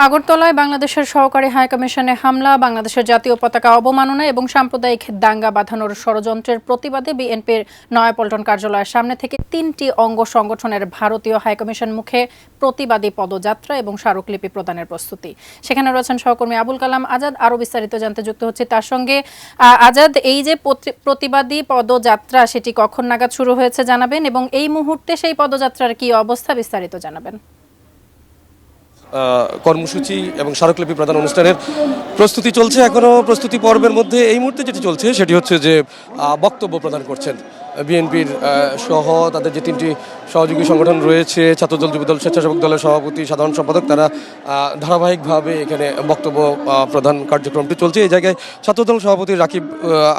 আগরতলায় বাংলাদেশের সহকারী হাইকমিশনে হামলা, বাংলাদেশের জাতীয় পতাকা অবমাননা এবং সাম্প্রদায়িক দাঙ্গা বাঁধানোর ষড়যন্ত্রের প্রতিবাদে বিএনপির নয়াপল্টন কার্যালয়ের সামনে থেকে 3টি অঙ্গ সংগঠনের ভারতীয় হাইকমিশন মুখে প্রতিবাদী পদযাত্রা এবং স্মারকলিপি প্রদানের প্রস্তুতি। সেখানে রয়েছেন সহকর্মী আবুল কালাম আজাদ। আরও বিস্তারিত জানতে যুক্ত হচ্ছে তার সঙ্গে। আজাদ, এই যে প্রতিবাদী পদযাত্রা সেটি কখন নাগাদ শুরু হয়েছে জানাবেন, এবং এই মুহূর্তে সেই পদযাত্রার কি অবস্থা বিস্তারিত জানাবেন। কর্মসূচি এবং স্মারকলিপি প্রদান অনুষ্ঠানের প্রস্তুতি চলছে। এখনও প্রস্তুতি পর্বের মধ্যে এই মুহূর্তে যেটি চলছে সেটি হচ্ছে যে বক্তব্য প্রদান করছেন বিএনপির সহ তাদের যে 3টি সহযোগী সংগঠন রয়েছে, ছাত্রদল, যুবদল, স্বেচ্ছাসেবক দলের সভাপতি, সাধারণ সম্পাদক, তারা ধারাবাহিকভাবে এখানে বক্তব্য প্রদান কার্যক্রমটি চলছে। এই জায়গায় ছাত্রদল সভাপতি রাকিব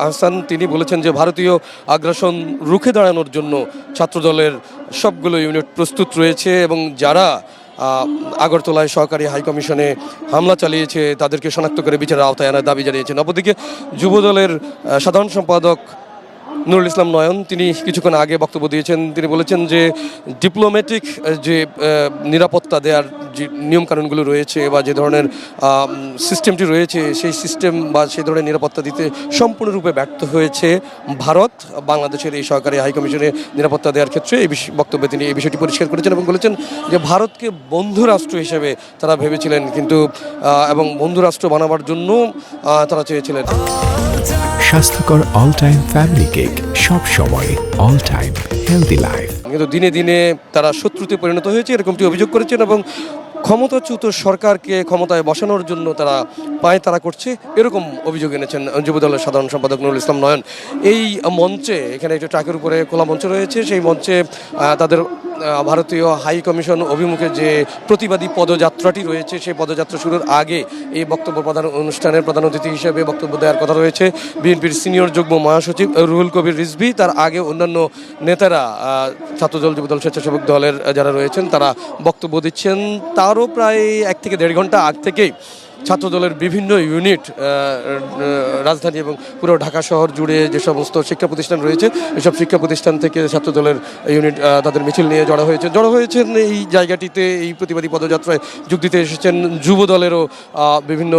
আহসান তিনি বলেছেন যে ভারতীয় আগ্রাসন রুখে দাঁড়ানোর জন্য ছাত্রদলের সবগুলো ইউনিট প্রস্তুত রয়েছে এবং যারা আগরতলায় সহকারী হাইকমিশনে হামলা চালিয়েছে তাদেরকে শনাক্ত করে বিচারের আওতায় আনার দাবি জানিয়েছেন। অপরদিকে যুবদলের সাধারণ সম্পাদক নুরুল ইসলাম নয়ন তিনি কিছুক্ষণ আগে বক্তব্য দিয়েছেন। তিনি বলেছেন যে ডিপ্লোম্যাটিক যে নিরাপত্তা দেওয়ার যে নিয়মকানুনগুলো রয়েছে বা যে ধরনের সিস্টেমটি রয়েছে সেই সিস্টেম বা সেই ধরনের নিরাপত্তা দিতে সম্পূর্ণরূপে ব্যর্থ হয়েছে ভারত বাংলাদেশের এই সহকারী হাইকমিশনে নিরাপত্তা দেওয়ার ক্ষেত্রে। এই বক্তব্যে তিনি এই বিষয়টি পরিষ্কার করেছেন এবং বলেছেন যে ভারতকে বন্ধু রাষ্ট্র হিসেবে তারা ভেবেছিলেন কিন্তু এবং বন্ধু রাষ্ট্র বানাবার জন্য তারা চেয়েছিলেন। স্বাস্থ্যকর অল টাইম ফ্যামিলি কেক, সব সময় অল টাইম হেলদি লাইফ। কিন্তু দিনে দিনে তারা শত্রুতে পরিণত হয়েছে এরকমটি অভিযোগ করেছেন এবং ক্ষমতাচ্যুত সরকারকে ক্ষমতায় বসানোর জন্য তারা পায়তারা করছে এরকম অভিযোগ এনেছেন যুবদলের সাধারণ সম্পাদক নুরুল ইসলাম নয়ন। এই মঞ্চে এখানে একটা ট্রাকের উপরে খোলা মঞ্চ রয়েছে, সেই মঞ্চে তাদের ভারতীয় হাই কমিশন অভিমুখে যে প্রতিবাদী পদযাত্রাটি রয়েছে সেই পদযাত্রা শুরুর আগে এই বক্তব্য প্রদান অনুষ্ঠানের প্রধান অতিথি হিসেবে বক্তব্য দেওয়ার কথা রয়েছে বিএনপির সিনিয়র যুগ্ম মহাসচিব রুহুল কবির রিজভী। তার আগে অন্যান্য নেতারা ছাত্রদল, যুবদল, স্বেচ্ছাসেবক দলের যারা রয়েছেন তারা বক্তব্য দিচ্ছেন। তারও প্রায় 1 থেকে 1.5 ঘন্টা আগ থেকেই ছাত্রদলের বিভিন্ন ইউনিট রাজধানী এবং পুরো ঢাকা শহর জুড়ে যে সমস্ত শিক্ষা প্রতিষ্ঠান রয়েছে এসব শিক্ষা প্রতিষ্ঠান থেকে ছাত্রদলের ইউনিট তাদের মিছিল নিয়ে জড়ো হয়েছেন এই জায়গাটিতে। এই প্রতিবাদী পদযাত্রায় যোগ দিতে এসেছেন যুবদলেরও বিভিন্ন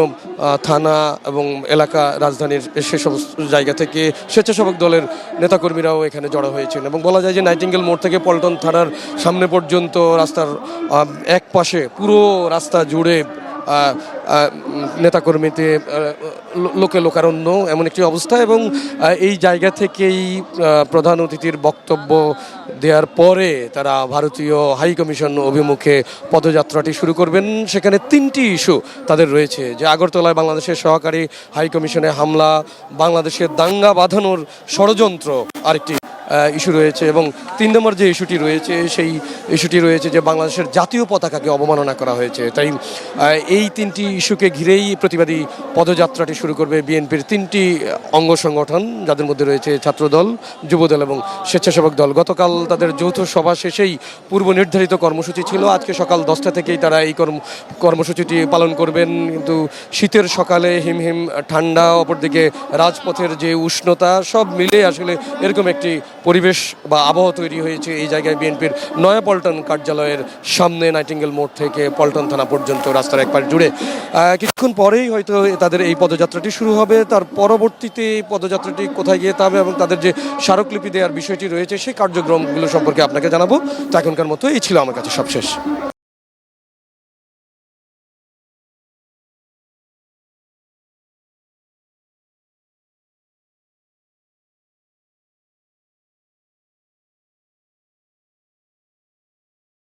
থানা এবং এলাকা রাজধানীর সে সমস্ত জায়গা থেকে স্বেচ্ছাসেবক দলের নেতাকর্মীরাও এখানে জড়ো হয়েছেন এবং বলা যায় যে নাইটিঙ্গেল মোড় থেকে পল্টন থানার সামনে পর্যন্ত রাস্তার এক পাশে পুরো রাস্তা জুড়ে নেতাকর্মীতে লোকে লোকারণ্য এমন একটি অবস্থা এবং এই জায়গা থেকেই প্রধান অতিথির বক্তব্য দেওয়ার পরে তারা ভারতীয় হাই কমিশন অভিমুখে পদযাত্রাটি শুরু করবেন। সেখানে 3টি ইস্যু তাদের রয়েছে যে আগরতলায় বাংলাদেশের সহকারী হাই কমিশনে হামলা, বাংলাদেশের দাঙ্গা বাঁধানোর ষড়যন্ত্র আরেকটি ইস্যু রয়েছে এবং 3 নম্বর যে ইস্যুটি রয়েছে সেই ইস্যুটি রয়েছে যে বাংলাদেশের জাতীয় পতাকাকে অবমাননা করা হয়েছে। তাই এই 3টি ইস্যুকে ঘিরেই প্রতিবাদী পদযাত্রাটি শুরু করবে বিএনপির 3টি অঙ্গ সংগঠন যাদের মধ্যে রয়েছে ছাত্রদল, যুবদল এবং স্বেচ্ছাসেবক দল। গতকাল তাদের যৌথ সভা শেষেই পূর্ব নির্ধারিত কর্মসূচি ছিল, আজকে সকাল 10টা থেকেই তারা এই কর্মসূচিটি পালন করবেন। কিন্তু শীতের সকালে হিমহিম ঠান্ডা, অপরদিকে রাজপথের যে উষ্ণতা সব মিলে আসলে এরকম একটি পরিবেশ বা আবহাওয়া তৈরি হয়েছে এই জায়গায় বিএনপির নয়াপল্টন কার্যালয়ের সামনে নাইটিঙ্গেল মোড় থেকে পল্টন থানা পর্যন্ত রাস্তার এক পাশ জুড়ে। কিছুক্ষণ পরেই হয়তো তাদের এই পদযাত্রাটি শুরু হবে। তার পরবর্তীতে পদযাত্রাটি কোথায় গিয়ে থামবে এবং তাদের যে স্মারকলিপি দেওয়ার বিষয়টি রয়েছে সেই কার্যক্রমগুলো সম্পর্কে আপনাকে জানাবো। তো এখনকার মতো এই ছিল আমার কাছে সবশেষ।